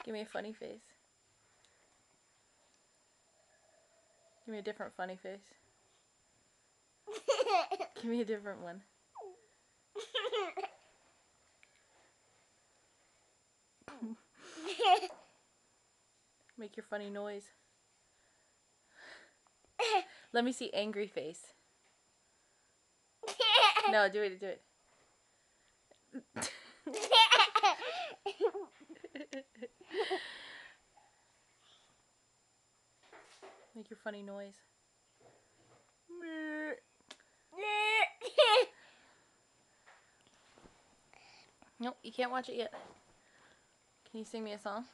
Give me a funny face. Give me a different funny face. Give me a different one. Make your funny noise. Let me see angry face. No, do it, do it. Make your funny noise. Nope, you can't watch it yet. Can you sing me a song?